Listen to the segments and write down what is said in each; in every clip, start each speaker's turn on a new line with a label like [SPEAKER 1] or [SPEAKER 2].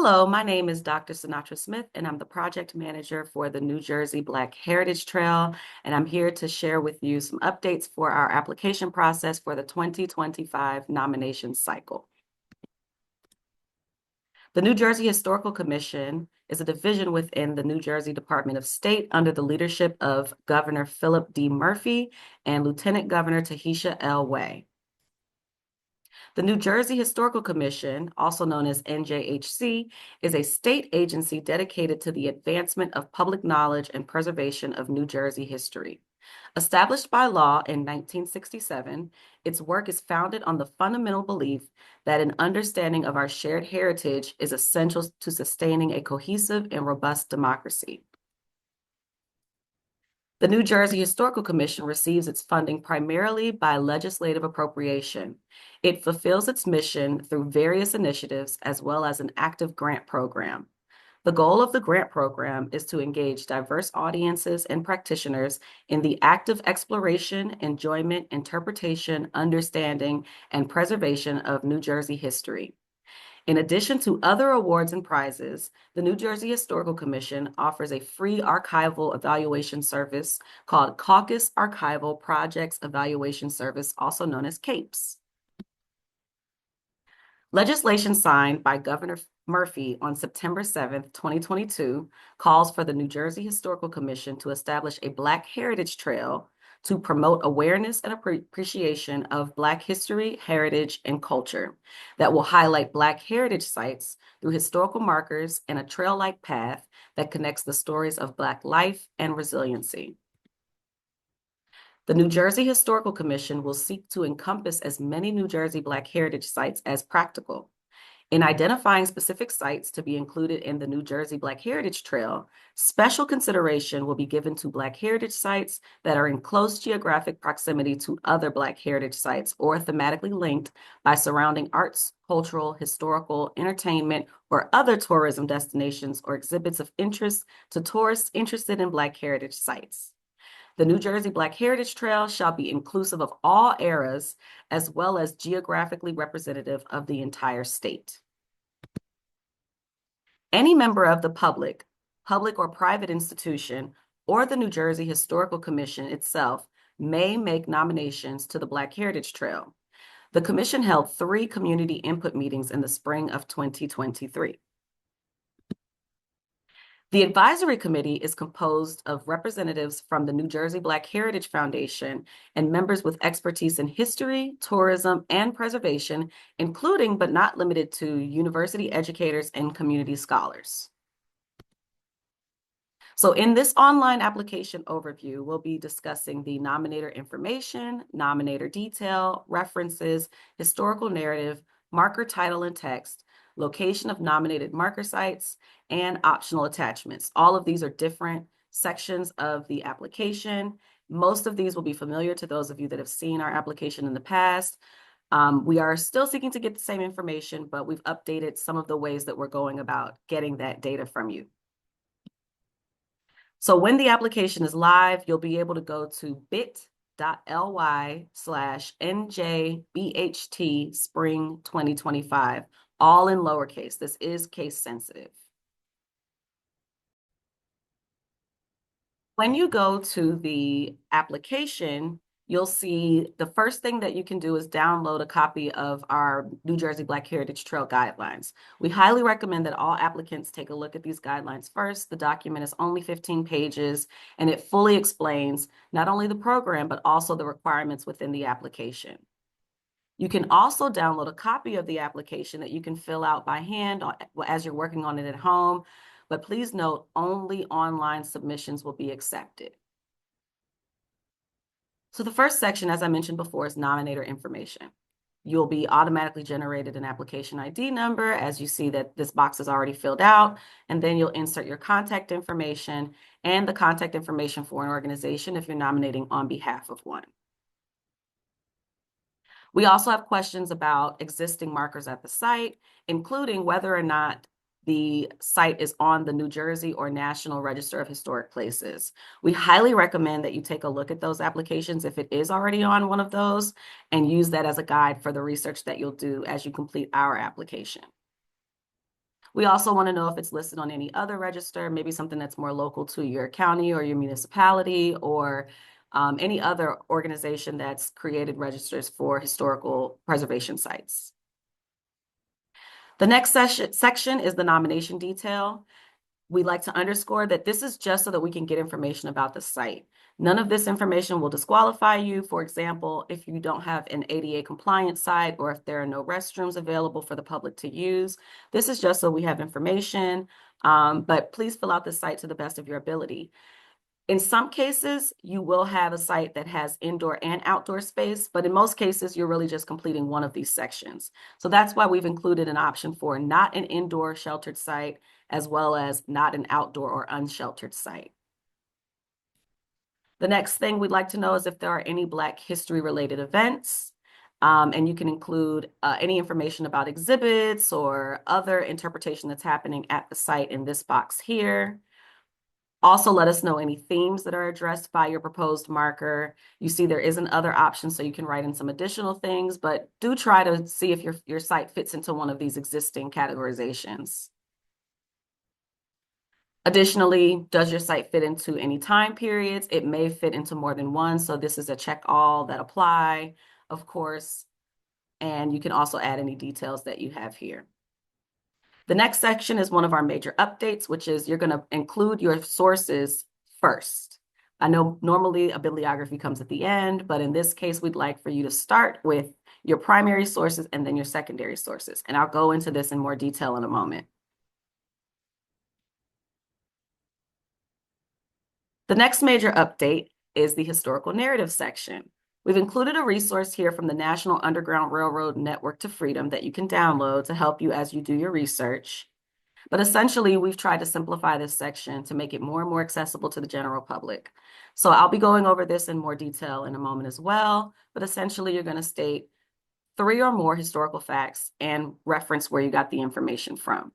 [SPEAKER 1] Hello, my name is Dr. Sinatra Smith, and I'm the project manager for the New Jersey Black Heritage Trail, and I'm here to share with you some updates for our application process for the 2025 nomination cycle. The New Jersey Historical Commission is a division within the New Jersey Department of State under the leadership of Governor Philip D. Murphy and Lieutenant Governor Tahisha L. Way. The New Jersey Historical Commission, also known as NJHC, is a state agency dedicated to the advancement of public knowledge and preservation of New Jersey history. Established by law in 1967, its work is founded on the fundamental belief that an understanding of our shared heritage is essential to sustaining a cohesive and robust democracy. The New Jersey Historical Commission receives its funding primarily by legislative appropriation. It fulfills its mission through various initiatives as well as an active grant program. The goal of the grant program is to engage diverse audiences and practitioners in the active exploration, enjoyment, interpretation, understanding, and preservation of New Jersey history. In addition to other awards and prizes, the New Jersey Historical Commission offers a free archival evaluation service called Caucus Archival Projects Evaluation Service, also known as CAPES. Legislation signed by Governor Murphy on September 7th, 2022, calls for the New Jersey Historical Commission to establish a Black Heritage Trail to promote awareness and appreciation of Black history, heritage, and culture that will highlight Black heritage sites through historical markers and a trail-like path that connects the stories of Black life and resiliency. The New Jersey Historical Commission will seek to encompass as many New Jersey Black heritage sites as practical. In identifying specific sites to be included in the New Jersey Black Heritage Trail, special consideration will be given to Black heritage sites that are in close geographic proximity to other Black heritage sites or thematically linked by surrounding arts, cultural, historical, entertainment, or other tourism destinations or exhibits of interest to tourists interested in Black heritage sites. The New Jersey Black Heritage Trail shall be inclusive of all eras, as well as geographically representative of the entire state. Any member of the public or private institution, or the New Jersey Historical Commission itself may make nominations to the Black Heritage Trail. The commission held 3 community input meetings in the spring of 2023. The advisory committee is composed of representatives from the New Jersey Black Heritage Foundation and members with expertise in history, tourism, and preservation, including but not limited to university educators and community scholars. So in this online application overview, we'll be discussing the nominator information, nominator detail, references, historical narrative, marker title and text, location of nominated marker sites, and optional attachments. All of these are different sections of the application. Most of these will be familiar to those of you that have seen our application in the past. We are still seeking to get the same information, but we've updated some of the ways that we're going about getting that data from you. So when the application is live, you'll be able to go to bit.ly/NJBHT Spring 2025, all in lowercase. This is case sensitive. When you go to the application, you'll see the first thing that you can do is download a copy of our New Jersey Black Heritage Trail guidelines. We highly recommend that all applicants take a look at these guidelines first. The document is only 15 pages, and it fully explains not only the program, but also the requirements within the application. You can also download a copy of the application that you can fill out by hand as you're working on it at home, but please note only online submissions will be accepted. So the first section, as I mentioned before, is nominator information. You'll be automatically generated an application ID number as you see that this box is already filled out, and then you'll insert your contact information and the contact information for an organization if you're nominating on behalf of one. We also have questions about existing markers at the site, including whether or not the site is on the New Jersey or National Register of Historic Places. We highly recommend that you take a look at those applications if it is already on one of those and use that as a guide for the research that you'll do as you complete our application. We also want to know if it's listed on any other register, maybe something that's more local to your county or your municipality, or any other organization that's created registers for historical preservation sites. The next section is the nomination detail. We'd like to underscore that this is just so that we can get information about the site. None of this information will disqualify you. For example, if you don't have an ADA compliant site or if there are no restrooms available for the public to use. This is just so we have information, but please fill out the site to the best of your ability. In some cases, you will have a site that has indoor and outdoor space, but in most cases, you're really just completing one of these sections. So that's why we've included an option for not an indoor sheltered site, as well as not an outdoor or unsheltered site. The next thing we'd like to know is if there are any Black history related events, and you can include any information about exhibits or other interpretation that's happening at the site in this box here. Also, let us know any themes that are addressed by your proposed marker. You see there is an other option, so you can write in some additional things, but do try to see if your site fits into one of these existing categorizations. Additionally, does your site fit into any time periods? It may fit into more than one, so this is a check all that apply, of course, and you can also add any details that you have here. The next section is one of our major updates, which is you're going to include your sources first. I know normally a bibliography comes at the end, but in this case, we'd like for you to start with your primary sources and then your secondary sources. And I'll go into this in more detail in a moment. The next major update is the historical narrative section. We've included a resource here from the National Underground Railroad Network to Freedom that you can download to help you as you do your research. But essentially, we've tried to simplify this section to make it more and more accessible to the general public. So I'll be going over this in more detail in a moment as well. But essentially, you're going to state 3 or more historical facts and reference where you got the information from.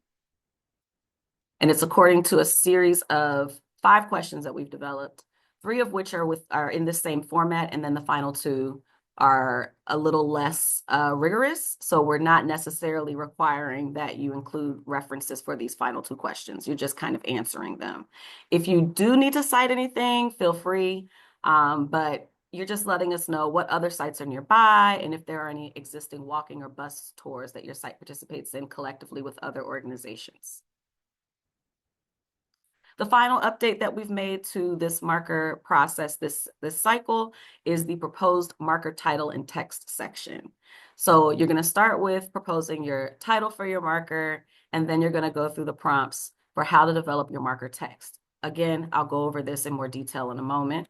[SPEAKER 1] And it's according to a series of 5 questions that we've developed, 3 of which are in the same format, and then the final 2 are a little less rigorous. So we're not necessarily requiring that you include references for these final 2 questions. You're just kind of answering them. If you do need to cite anything, feel free, but you're just letting us know what other sites are nearby and if there are any existing walking or bus tours that your site participates in collectively with other organizations. The final update that we've made to this marker process this cycle is the proposed marker title and text section. So you're going to start with proposing your title for your marker, and then you're going to go through the prompts for how to develop your marker text. Again, I'll go over this in more detail in a moment.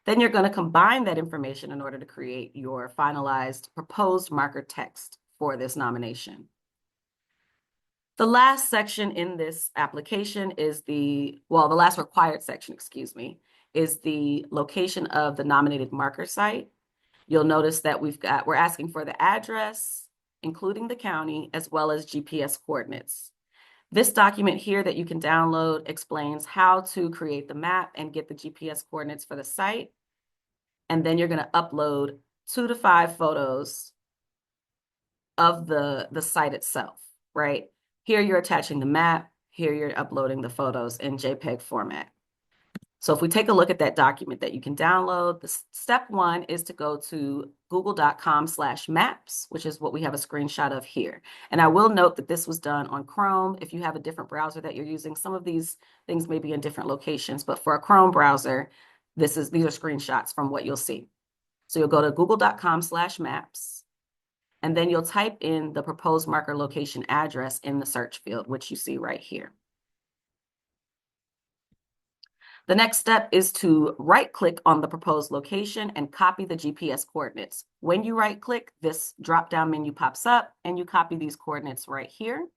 [SPEAKER 1] Then you're going to combine that information in order to create your finalized proposed marker text for this nomination. The last section in this application is the last required section, excuse me, is the location of the nominated marker site. You'll notice that we're asking for the address, including the county, as well as GPS coordinates. This document here that you can download explains how to create the map and get the GPS coordinates for the site. And then you're going to upload 2 to 5 photos of the site itself, right? Here you're attaching the map, here you're uploading the photos in JPEG format. So if we take a look at that document that you can download, step 1 is to go to google.com/maps, which is what we have a screenshot of here. And I will note that this was done on Chrome. If you have a different browser that you're using, some of these things may be in different locations, but for a Chrome browser, these are screenshots from what you'll see. So you'll go to google.com/maps. And then you'll type in the proposed marker location address in the search field, which you see right here. The next step is to right-click on the proposed location and copy the GPS coordinates. When you right-click, this drop-down menu pops up, and you copy these coordinates right here.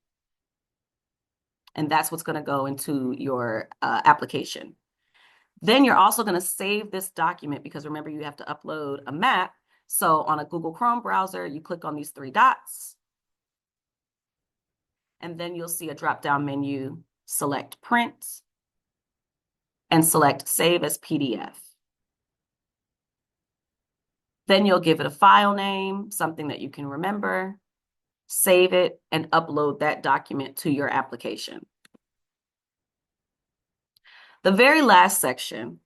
[SPEAKER 1] And that's what's going to go into your application. Then you're also going to save this document because remember, you have to upload a map. So on a Google Chrome browser, you click on these 3 dots, and then you'll see a drop-down menu, select print, and select save as PDF. Then you'll give it a file name, something that you can remember, save it, and upload that document to your application. The very last section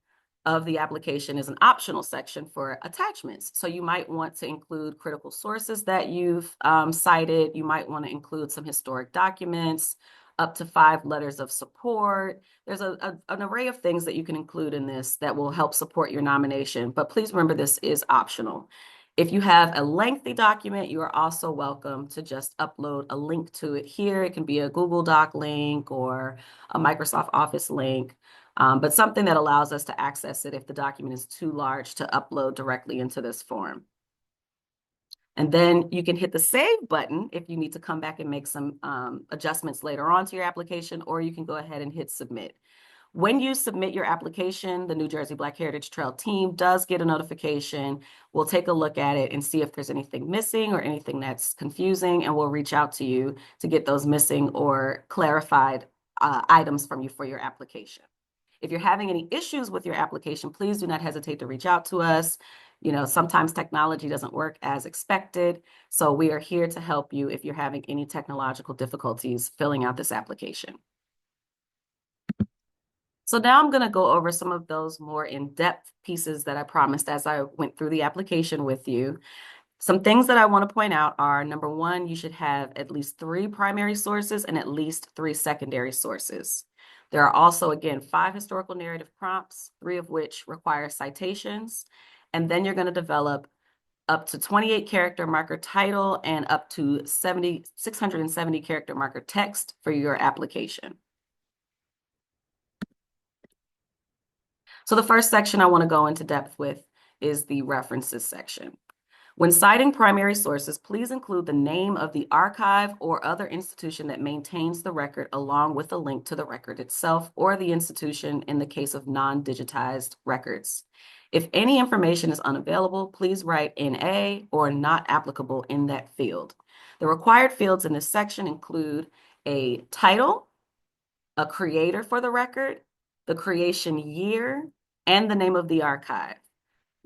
[SPEAKER 1] of the application is an optional section for attachments. So you might want to include critical sources that you've cited. You might want to include some historic documents, up to 5 letters of support. There's an array of things that you can include in this that will help support your nomination, but please remember this is optional. If you have a lengthy document, you are also welcome to just upload a link to it here. It can be a Google Doc link or a Microsoft Office link, but something that allows us to access it if the document is too large to upload directly into this form. And then you can hit the save button if you need to come back and make some adjustments later on to your application, or you can go ahead and hit submit. When you submit your application, the New Jersey Black Heritage Trail team does get a notification. We'll take a look at it and see if there's anything missing or anything that's confusing, and we'll reach out to you to get those missing or clarified items from you for your application. If you're having any issues with your application, please do not hesitate to reach out to us. You know, sometimes technology doesn't work as expected, so we are here to help you if you're having any technological difficulties filling out this application. So now I'm going to go over some of those more in-depth pieces that I promised as I went through the application with you. Some things that I want to point out are, number one, you should have at least 3 primary sources and at least 3 secondary sources. There are also, again, 5 historical narrative prompts, 3 of which require citations. And then you're going to develop up to 28 character marker title and up to 670 character marker text for your application. So the first section I want to go into depth with is the references section. When citing primary sources, please include the name of the archive or other institution that maintains the record along with a link to the record itself or the institution in the case of non-digitized records. If any information is unavailable, please write NA or not applicable in that field. The required fields in this section include a title, a creator for the record, the creation year, and the name of the archive.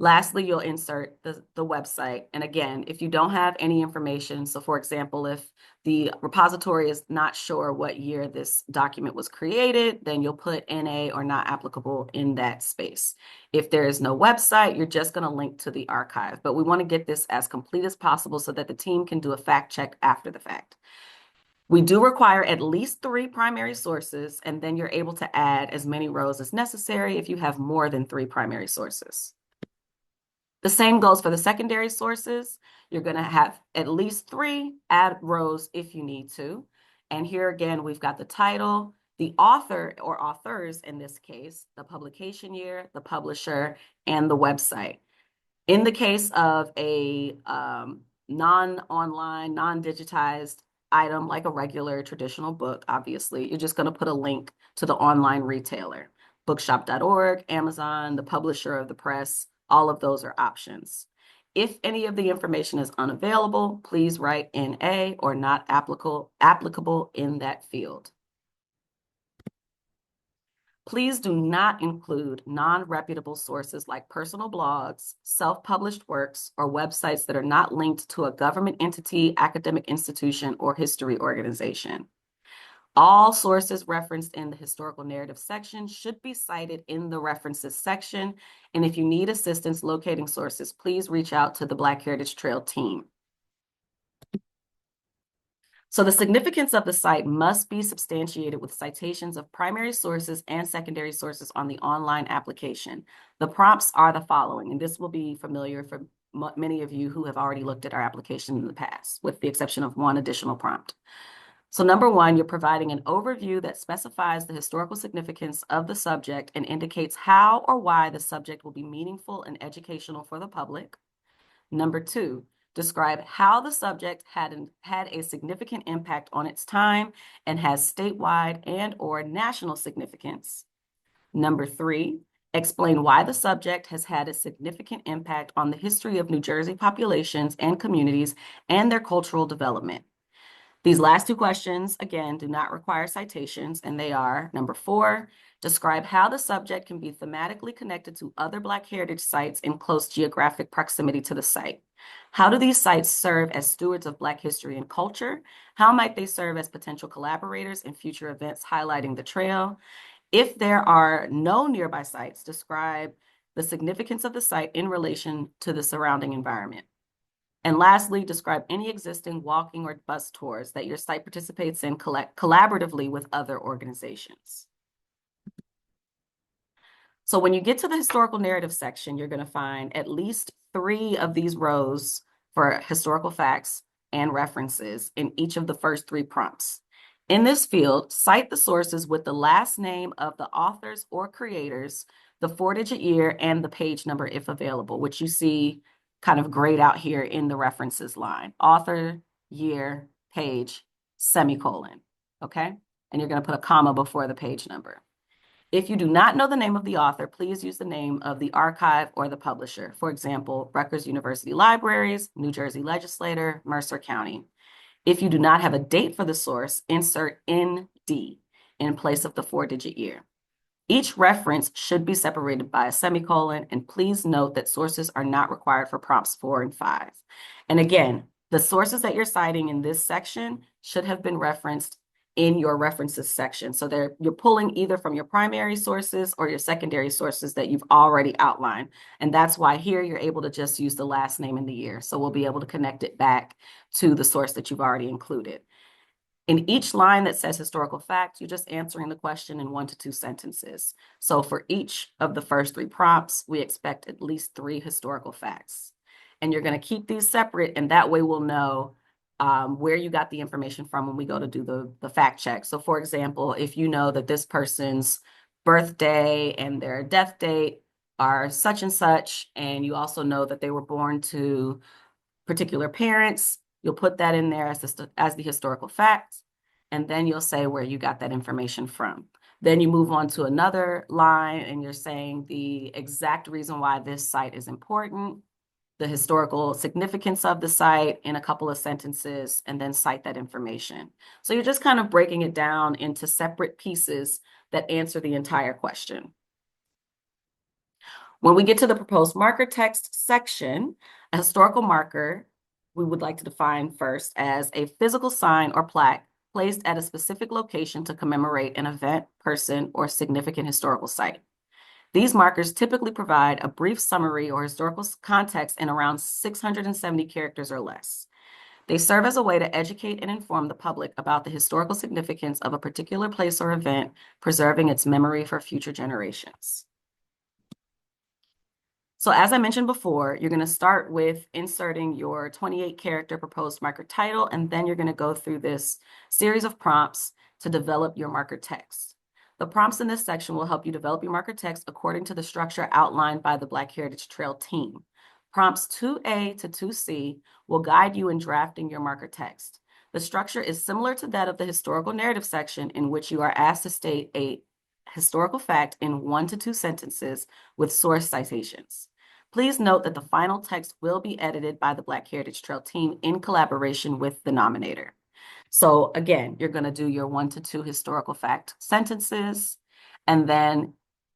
[SPEAKER 1] Lastly, you'll insert the website. And again, if you don't have any information, so for example, if the repository is not sure what year this document was created, then you'll put NA or not applicable in that space. If there is no website, you're just going to link to the archive. But we want to get this as complete as possible so that the team can do a fact check after the fact. We do require at least 3 primary sources, and then you're able to add as many rows as necessary if you have more than 3 primary sources. The same goes for the secondary sources. You're going to have at least 3, add rows if you need to. And here again, we've got the title, the author or authors in this case, the publication year, the publisher, and the website. In the case of a non-online, non-digitized item like a regular traditional book, obviously, you're just going to put a link to the online retailer. Bookshop.org, Amazon, the publisher of the press, all of those are options. If any of the information is unavailable, please write NA or not applicable in that field. Please do not include non-reputable sources like personal blogs, self-published works, or websites that are not linked to a government entity, academic institution, or history organization. All sources referenced in the historical narrative section should be cited in the references section. And if you need assistance locating sources, please reach out to the Black Heritage Trail team. So the significance of the site must be substantiated with citations of primary sources and secondary sources on the online application. The prompts are the following, and this will be familiar for many of you who have already looked at our application in the past, with the exception of one additional prompt. So number 1, you're providing an overview that specifies the historical significance of the subject and indicates how or why the subject will be meaningful and educational for the public. Number 2, describe how the subject had a significant impact on its time and has statewide and or national significance. Number 3, explain why the subject has had a significant impact on the history of New Jersey populations and communities and their cultural development. These last 2 questions, again, do not require citations, and they are, number 4, describe how the subject can be thematically connected to other Black heritage sites in close geographic proximity to the site. How do these sites serve as stewards of Black history and culture? How might they serve as potential collaborators in future events highlighting the trail? If there are no nearby sites, describe the significance of the site in relation to the surrounding environment. And lastly, describe any existing walking or bus tours that your site participates in collaboratively with other organizations. So when you get to the historical narrative section, you're going to find at least 3 of these rows for historical facts and references in each of the first 3 prompts. In this field, cite the sources with the last name of the authors or creators, the 4-digit year, and the page number if available, which you see kind of grayed out here in the references line. Author, year, page, semicolon, okay? And you're going to put a comma before the page number. If you do not know the name of the author, please use the name of the archive or the publisher. For example, Rutgers University Libraries, New Jersey Legislator, Mercer County. If you do not have a date for the source, insert ND in place of the 4-digit year. Each reference should be separated by a semicolon, and please note that sources are not required for prompts 4 and 5. And again, the sources that you're citing in this section should have been referenced in your references section. So you're pulling either from your primary sources or your secondary sources that you've already outlined. And that's why here you're able to just use the last name and the year. So we'll be able to connect it back to the source that you've already included. In each line that says historical fact, you're just answering the question in 1 to 2 sentences. So for each of the first 3 prompts, we expect at least 3 historical facts. And you're going to keep these separate, and that way we'll know where you got the information from when we go to do the fact check. So for example, if you know that this person's birthday and their death date are such and such, and you also know that they were born to particular parents, you'll put that in there as the historical fact, and then you'll say where you got that information from. Then you move on to another line, and you're saying the exact reason why this site is important, the historical significance of the site in a couple of sentences, and then cite that information. So you're just kind of breaking it down into separate pieces that answer the entire question. When we get to the proposed marker text section, a historical marker we would like to define first as a physical sign or plaque placed at a specific location to commemorate an event, person, or significant historical site. These markers typically provide a brief summary or historical context in around 670 characters or less. They serve as a way to educate and inform the public about the historical significance of a particular place or event, preserving its memory for future generations. So as I mentioned before, you're going to start with inserting your 28-character proposed marker title, and then you're going to go through this series of prompts to develop your marker text. The prompts in this section will help you develop your marker text according to the structure outlined by the Black Heritage Trail team. Prompts 2A to 2C will guide you in drafting your marker text. The structure is similar to that of the historical narrative section, in which you are asked to state a historical fact in 1 to 2 sentences with source citations. Please note that the final text will be edited by the Black Heritage Trail team in collaboration with the nominator. So again, you're going to do your 1 to 2 historical fact sentences, and then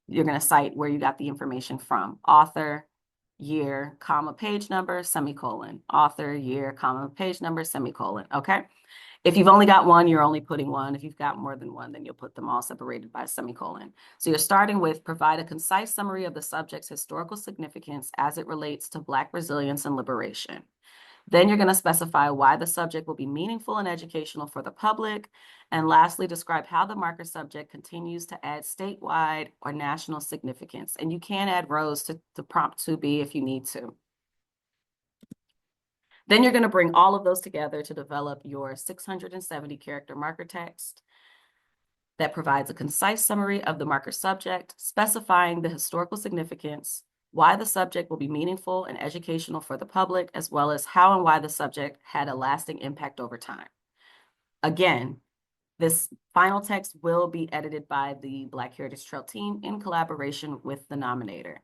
[SPEAKER 1] you're going to cite where you got the information from: author, year, comma, page number, semicolon, author, year, comma, page number, semicolon, okay? If you've only got one, you're only putting one. If you've got more than one, then you'll put them all separated by a semicolon. So you're starting with provide a concise summary of the subject's historical significance as it relates to Black resilience and liberation. Then you're going to specify why the subject will be meaningful and educational for the public. And lastly, describe how the marker subject continues to add statewide or national significance. And you can add rows to prompt 2B if you need to. Then you're going to bring all of those together to develop your 670-character marker text that provides a concise summary of the marker subject, specifying the historical significance, why the subject will be meaningful and educational for the public, as well as how and why the subject had a lasting impact over time. Again, this final text will be edited by the Black Heritage Trail team in collaboration with the nominator.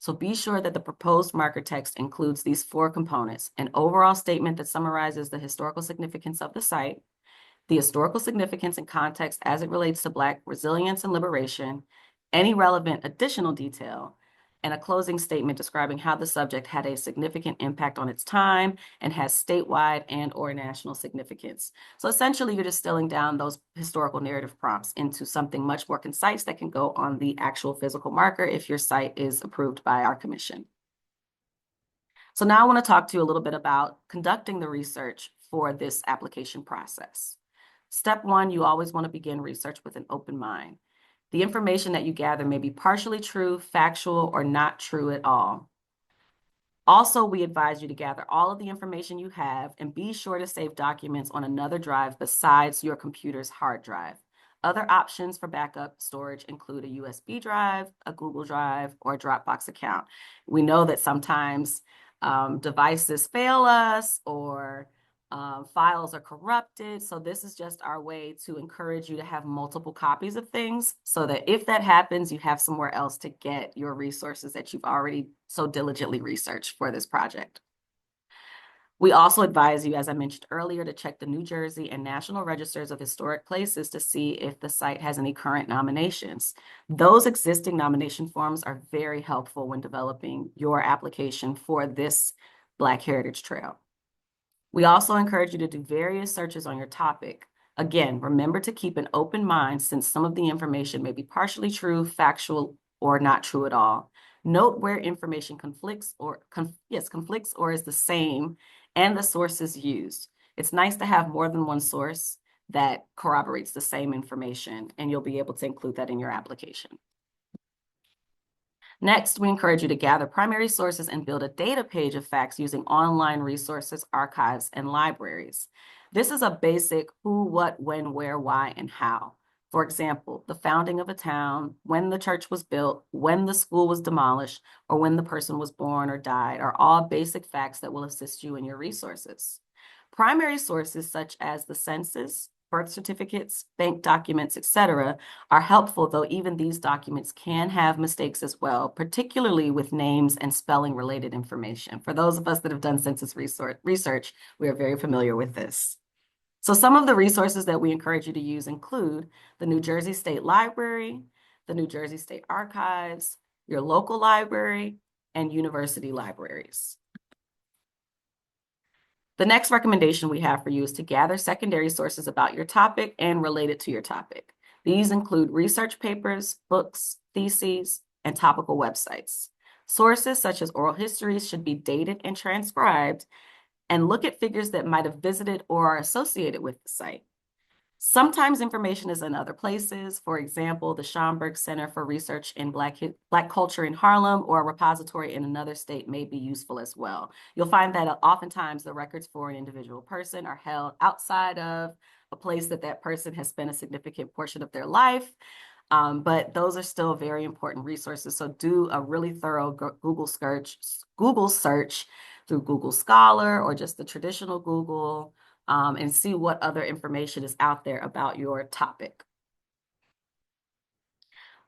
[SPEAKER 1] So be sure that the proposed marker text includes these 4 components: an overall statement that summarizes the historical significance of the site, the historical significance and context as it relates to Black resilience and liberation, any relevant additional detail, and a closing statement describing how the subject had a significant impact on its time and has statewide and/or national significance. So essentially, you're distilling down those historical narrative prompts into something much more concise that can go on the actual physical marker if your site is approved by our commission. So now I want to talk to you a little bit about conducting the research for this application process. Step one, you always want to begin research with an open mind. The information that you gather may be partially true, factual, or not true at all. Also, we advise you to gather all of the information you have and be sure to save documents on another drive besides your computer's hard drive. Other options for backup storage include a USB drive, a Google Drive, or a Dropbox account. We know that sometimes devices fail us or files are corrupted. So this is just our way to encourage you to have multiple copies of things so that if that happens, you have somewhere else to get your resources that you've already so diligently researched for this project. We also advise you, as I mentioned earlier, to check the New Jersey and National Registers of Historic Places to see if the site has any current nominations. Those existing nomination forms are very helpful when developing your application for this Black Heritage Trail. We also encourage you to do various searches on your topic. Again, remember to keep an open mind since some of the information may be partially true, factual, or not true at all. Note where information conflicts or is the same and the sources used. It's nice to have more than one source that corroborates the same information, and you'll be able to include that in your application. Next, we encourage you to gather primary sources and build a data page of facts using online resources, archives, and libraries. This is a basic who, what, when, where, why, and how. For example, the founding of a town, when the church was built, when the school was demolished, or when the person was born or died are all basic facts that will assist you in your resources. Primary sources such as the census, birth certificates, bank documents, etc., are helpful, though even these documents can have mistakes as well, particularly with names and spelling related information. For those of us that have done census research, we are very familiar with this. So some of the resources that we encourage you to use include the New Jersey State Library, the New Jersey State Archives, your local library, and university libraries. The next recommendation we have for you is to gather secondary sources about your topic and related to your topic. These include research papers, books, theses, and topical websites. Sources such as oral histories should be dated and transcribed, and look at figures that might have visited or are associated with the site. Sometimes information is in other places. For example, the Schomburg Center for Research in Black Culture in Harlem or a repository in another state may be useful as well. You'll find that oftentimes the records for an individual person are held outside of a place that that person has spent a significant portion of their life. But those are still very important resources. So do a really thorough Google search through Google Scholar or just the traditional Google, and see what other information is out there about your topic.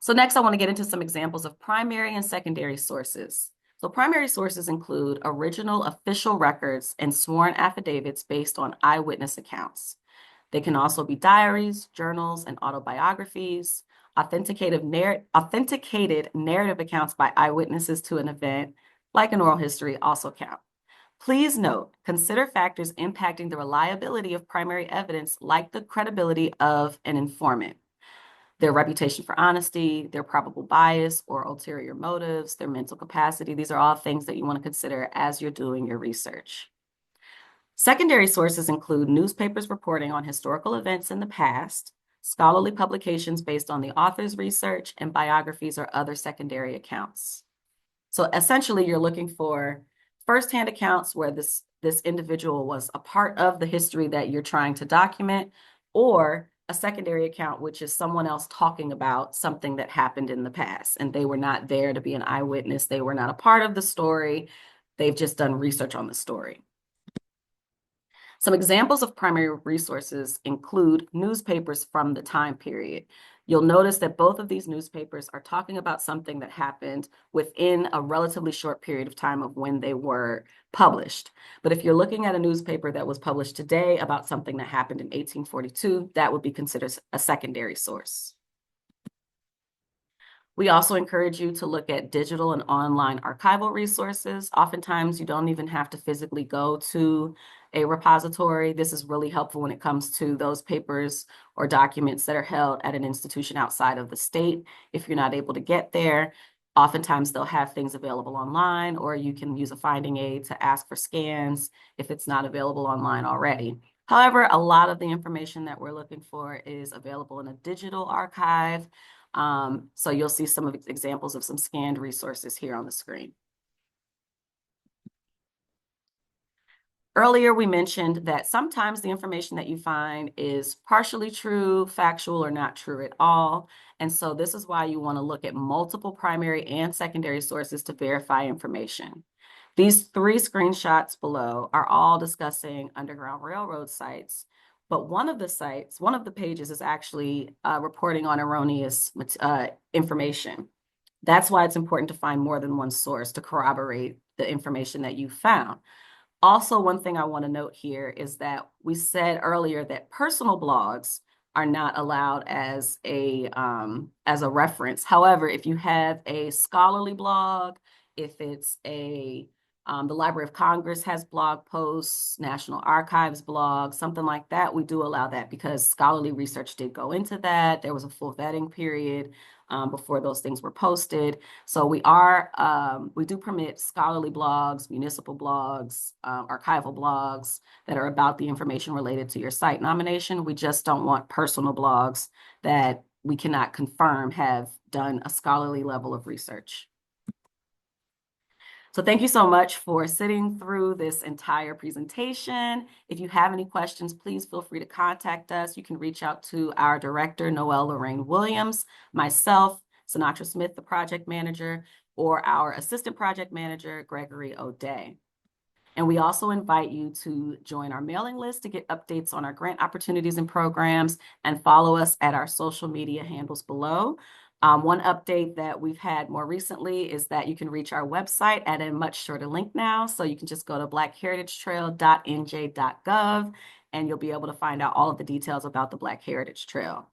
[SPEAKER 1] So next, I want to get into some examples of primary and secondary sources. So primary sources include original official records and sworn affidavits based on eyewitness accounts. They can also be diaries, journals, and autobiographies, authenticated narrative accounts by eyewitnesses to an event, like an oral history, also count. Please note, consider factors impacting the reliability of primary evidence, like the credibility of an informant, their reputation for honesty, their probable bias or ulterior motives, their mental capacity. These are all things that you want to consider as you're doing your research. Secondary sources include newspapers reporting on historical events in the past, scholarly publications based on the author's research, and biographies or other secondary accounts. So essentially, you're looking for firsthand accounts where this individual was a part of the history that you're trying to document, or a secondary account, which is someone else talking about something that happened in the past, and they were not there to be an eyewitness. They were not a part of the story. They've just done research on the story. Some examples of primary resources include newspapers from the time period. You'll notice that both of these newspapers are talking about something that happened within a relatively short period of time of when they were published. But if you're looking at a newspaper that was published today about something that happened in 1842, that would be considered a secondary source. We also encourage you to look at digital and online archival resources. Oftentimes, you don't even have to physically go to a repository. This is really helpful when it comes to those papers or documents that are held at an institution outside of the state. If you're not able to get there, oftentimes they'll have things available online, or you can use a finding aid to ask for scans if it's not available online already. However, a lot of the information that we're looking for is available in a digital archive. So you'll see some of examples of some scanned resources here on the screen. Earlier, we mentioned that sometimes the information that you find is partially true, factual, or not true at all. And so this is why you want to look at multiple primary and secondary sources to verify information. These 3 screenshots below are all discussing Underground Railroad sites, but one of the pages is actually reporting on erroneous information. That's why it's important to find more than one source to corroborate the information that you found. Also, one thing I want to note here is that we said earlier that personal blogs are not allowed as a reference. However, if you have a scholarly blog, if it's the Library of Congress has blog posts, National Archives blog, something like that, we do allow that because scholarly research did go into that. There was a full vetting period before those things were posted. So we do permit scholarly blogs, municipal blogs, archival blogs that are about the information related to your site nomination. We just don't want personal blogs that we cannot confirm have done a scholarly level of research. So thank you so much for sitting through this entire presentation. If you have any questions, please feel free to contact us. You can reach out to our director, Noelle Lorraine Williams, myself, Sinatra Smith, the project manager, or our assistant project manager, Gregory O'Day. And we also invite you to join our mailing list to get updates on our grant opportunities and programs, and follow us at our social media handles below. One update that we've had more recently is that you can reach our website at a much shorter link now. So you can just go to blackheritagetrail.nj.gov and you'll be able to find out all of the details about the Black Heritage Trail.